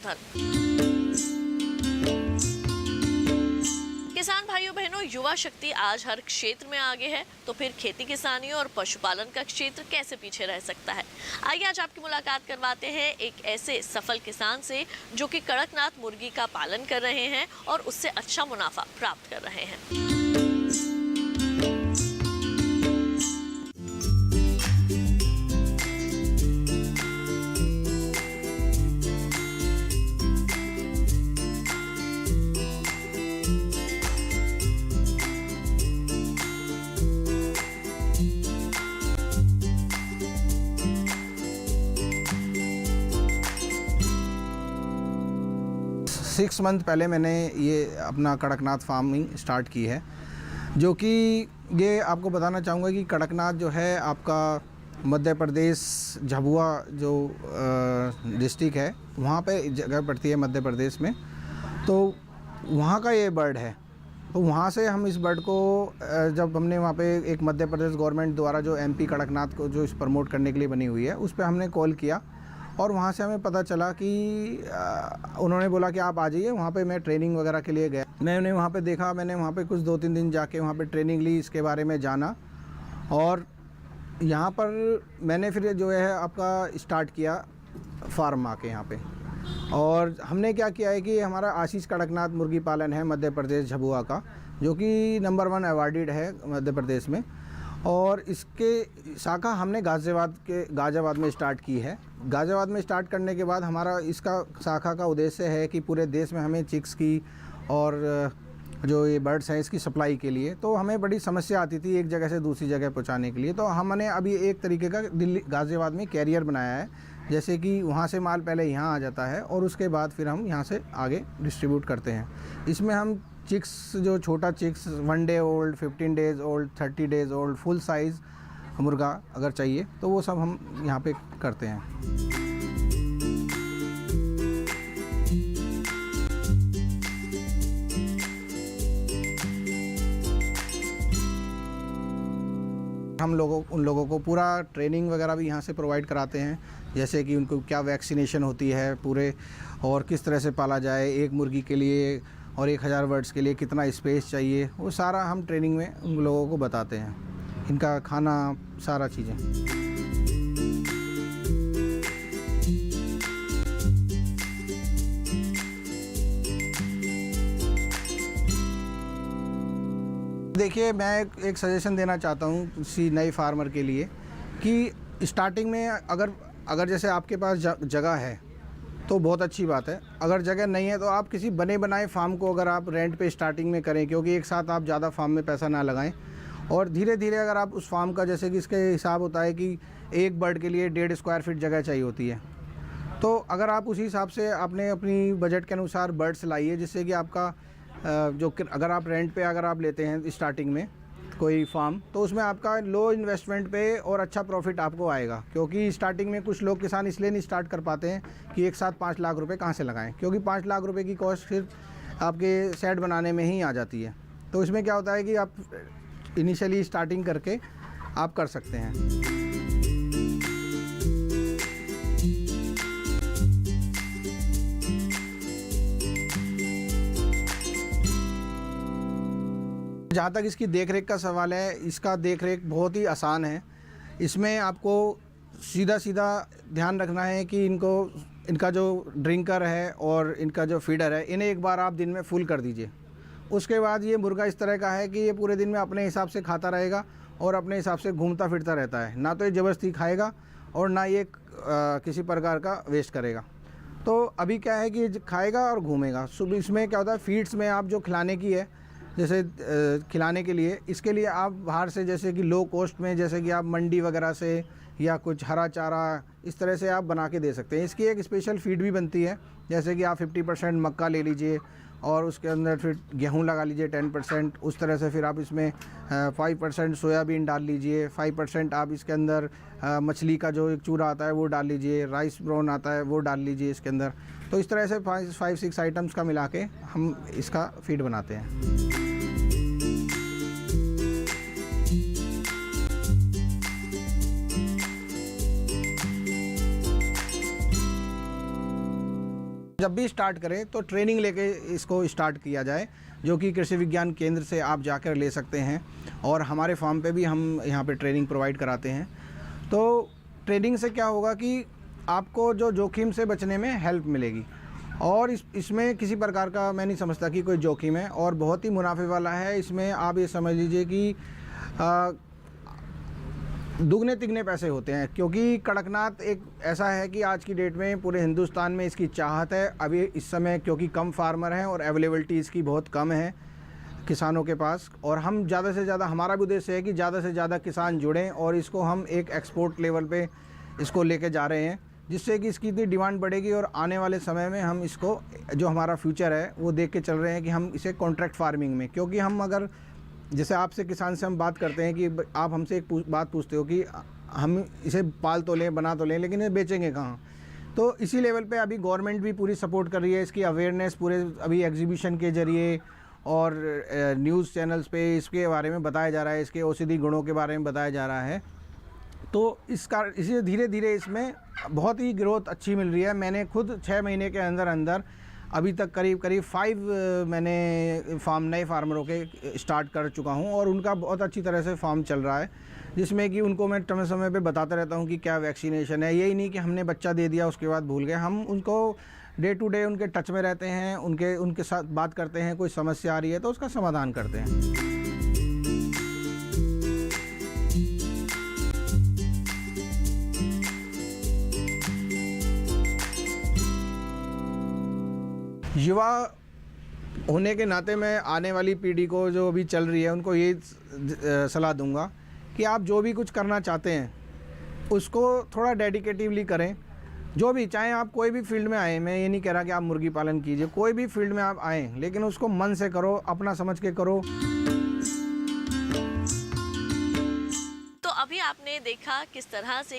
किसान भाइयों बहनों, युवा शक्ति आज हर क्षेत्र में आगे है, तो फिर खेती किसानी और पशुपालन का क्षेत्र कैसे पीछे रह सकता है। आइए आज आपकी मुलाकात करवाते हैं एक ऐसे सफल किसान से जो कि कड़कनाथ मुर्गी का पालन कर रहे हैं और उससे अच्छा मुनाफा प्राप्त कर रहे हैं। 6 मंथ पहले मैंने ये अपना कड़कनाथ फार्मिंग स्टार्ट की है, जो कि ये आपको बताना चाहूँगा कि कड़कनाथ जो है आपका मध्य प्रदेश झाबुआ जो डिस्ट्रिक्ट है वहाँ पे जगह पड़ती है मध्य प्रदेश में। तो वहाँ का ये बर्ड है। तो वहाँ से हम इस बर्ड को जब हमने वहाँ पे एक मध्य प्रदेश गवर्नमेंट द्वारा जो एमपी कड़कनाथ को जो इस प्रमोट करने के लिए बनी हुई है उस पर हमने कॉल किया और वहाँ से हमें पता चला कि उन्होंने बोला कि आप आ जाइए। वहाँ पे मैं ट्रेनिंग वगैरह के लिए गया, मैंने वहाँ पे देखा, मैंने वहाँ पे कुछ 2-3 दिन जाके वहाँ पे ट्रेनिंग ली, इसके बारे में जाना और यहाँ पर मैंने फिर जो है आपका स्टार्ट किया फार्म आके यहाँ पे। और हमने क्या किया है कि हमारा आशीष कड़कनाथ मुर्गी पालन है मध्य प्रदेश झाबुआ का, जो कि नंबर 1 अवार्डेड है मध्य प्रदेश में। और इसके शाखा हमने गाज़ियाबाद में स्टार्ट की है। गाज़ियाबाद में स्टार्ट करने के बाद हमारा इसका शाखा का उद्देश्य है कि पूरे देश में हमें चिक्स की और जो ये बर्ड्स हैं इसकी सप्लाई के लिए, तो हमें बड़ी समस्या आती थी एक जगह से दूसरी जगह पहुंचाने के लिए। तो हमने अभी एक तरीके का दिल्ली गाज़ियाबाद में कैरियर बनाया है, जैसे कि वहाँ से माल पहले यहाँ आ जाता है और उसके बाद फिर हम यहाँ से आगे डिस्ट्रीब्यूट करते हैं। इसमें हम चिक्स जो छोटा chicks 1 day old, 15 days old, 30 days old, full size मुर्गा अगर चाहिए तो वो सब हम यहाँ पे करते हैं। हम उन लोगों को पूरा ट्रेनिंग वगैरह भी यहाँ से प्रोवाइड कराते हैं, जैसे कि उनको क्या वैक्सीनेशन होती है पूरे और किस तरह से पाला जाए, एक मुर्गी के लिए और 1000 बर्ड्स के लिए कितना स्पेस चाहिए, वो सारा हम ट्रेनिंग में उन लोगों को बताते हैं। इनका खाना सारा चीज़ें। देखिए, मैं एक सजेशन देना चाहता हूँ किसी नए फार्मर के लिए कि स्टार्टिंग में अगर जैसे आपके पास जगह है तो बहुत अच्छी बात है। अगर जगह नहीं है तो आप किसी बने बनाए फार्म को अगर आप रेंट पे स्टार्टिंग में करें, क्योंकि एक साथ आप ज़्यादा फार्म में पैसा ना लगाएं। और धीरे धीरे अगर आप उस फार्म का, जैसे कि इसके हिसाब होता है कि एक बर्ड के लिए 1.5 स्क्वायर फीट जगह चाहिए होती है, तो अगर आप उसी हिसाब से आपने अपनी बजट के अनुसार बर्ड्स लाइए, जिससे कि आपका अगर आप रेंट पे अगर आप लेते हैं स्टार्टिंग में कोई फार्म, तो उसमें आपका लो इन्वेस्टमेंट पे और अच्छा प्रॉफिट आपको आएगा। क्योंकि स्टार्टिंग में कुछ लोग किसान इसलिए नहीं स्टार्ट कर पाते हैं कि एक साथ 5 लाख रुपए कहाँ से लगाएं, क्योंकि 5 लाख रुपए की कॉस्ट सिर्फ आपके सेट बनाने में ही आ जाती है। तो इसमें क्या होता है कि आप इनिशियली स्टार्टिंग करके आप कर सकते हैं। जहाँ तक इसकी देखरेख का सवाल है, इसका देखरेख बहुत ही आसान है। इसमें आपको सीधा ध्यान रखना है कि इनका जो ड्रिंकर है और इनका जो फीडर है, इन्हें एक बार आप दिन में फुल कर दीजिए। उसके बाद ये मुर्गा इस तरह का है कि ये पूरे दिन में अपने हिसाब से खाता रहेगा और अपने हिसाब से घूमता फिरता रहता है। ना तो ये ज़बरदस्ती खाएगा और ना ये किसी प्रकार का वेस्ट करेगा। तो अभी क्या है कि खाएगा और घूमेगा। सुबह इसमें क्या होता है, फीड्स में आप जो खिलाने की है, जैसे खिलाने के लिए, इसके लिए आप बाहर से, जैसे कि लो कॉस्ट में, जैसे कि आप मंडी वगैरह से या कुछ हरा चारा इस तरह से आप बना के दे सकते हैं। इसकी एक स्पेशल फीड भी बनती है, जैसे कि आप 50% मक्का ले लीजिए और उसके अंदर फिर गेहूं लगा लीजिए 10%। उस तरह से फिर आप इसमें 5% सोयाबीन डाल लीजिए, 5% आप इसके अंदर मछली का जो एक चूरा आता है वो डाल लीजिए, राइस ब्राउन आता है वो डाल लीजिए इसके अंदर। तो इस तरह से 5-6 आइटम्स का मिला के हम इसका फीड बनाते हैं। जब भी स्टार्ट करें तो ट्रेनिंग लेके इसको स्टार्ट किया जाए, जो कि कृषि विज्ञान केंद्र से आप जाकर ले सकते हैं, और हमारे फार्म पे भी हम यहाँ पे ट्रेनिंग प्रोवाइड कराते हैं। तो ट्रेनिंग से क्या होगा कि आपको जो जोखिम से बचने में हेल्प मिलेगी, और इसमें किसी प्रकार का मैं नहीं समझता कि कोई जोखिम है, और बहुत ही मुनाफे वाला है। इसमें आप ये समझ लीजिए कि दुगने तिगने पैसे होते हैं, क्योंकि कड़कनाथ एक ऐसा है कि आज की डेट में पूरे हिंदुस्तान में इसकी चाहत है। अभी इस समय क्योंकि कम फार्मर हैं और अवेलेबिलिटी इसकी बहुत कम है किसानों के पास, और हम ज़्यादा से ज़्यादा, हमारा भी उद्देश्य है कि ज़्यादा से ज़्यादा किसान जुड़ें और इसको हम एक एक्सपोर्ट लेवल पे इसको लेके जा रहे हैं, जिससे कि इसकी इतनी डिमांड बढ़ेगी, और आने वाले समय में हम इसको, जो हमारा फ्यूचर है वो देख के चल रहे हैं कि हम इसे कॉन्ट्रैक्ट फार्मिंग में, क्योंकि हम अगर जैसे आपसे किसान से हम बात करते हैं कि आप हमसे एक बात पूछते हो कि हम इसे पाल तो लें, बना तो लें, लेकिन ये बेचेंगे कहाँ। तो इसी लेवल पे अभी गवर्नमेंट भी पूरी सपोर्ट कर रही है, इसकी अवेयरनेस पूरे अभी एग्जीबिशन के ज़रिए और न्यूज़ चैनल्स पे इसके बारे में बताया जा रहा है, इसके औषधि गुणों के बारे में बताया जा रहा है। तो इसे धीरे धीरे इसमें बहुत ही ग्रोथ अच्छी मिल रही है। मैंने खुद 6 महीने के अंदर अंदर अभी तक करीब 5 मैंने नए फार्मरों के स्टार्ट कर चुका हूं, और उनका बहुत अच्छी तरह से फार्म चल रहा है, जिसमें कि उनको मैं समय समय पे बताता रहता हूं कि क्या वैक्सीनेशन है। यही नहीं कि हमने बच्चा दे दिया उसके बाद भूल गए, हम उनको डे टू डे उनके टच में रहते हैं, उनके साथ बात करते हैं, कोई समस्या आ रही है तो उसका समाधान करते हैं। युवा होने के नाते मैं आने वाली पीढ़ी को, जो अभी चल रही है, उनको ये सलाह दूंगा कि आप जो भी कुछ करना चाहते हैं उसको थोड़ा डेडिकेटिवली करें। जो भी, चाहे आप कोई भी फील्ड में आए, मैं ये नहीं कह रहा कि आप मुर्गी पालन कीजिए, कोई भी फील्ड में आप आएँ, लेकिन उसको मन से करो, अपना समझ के करो। तो अभी आपने देखा किस तरह से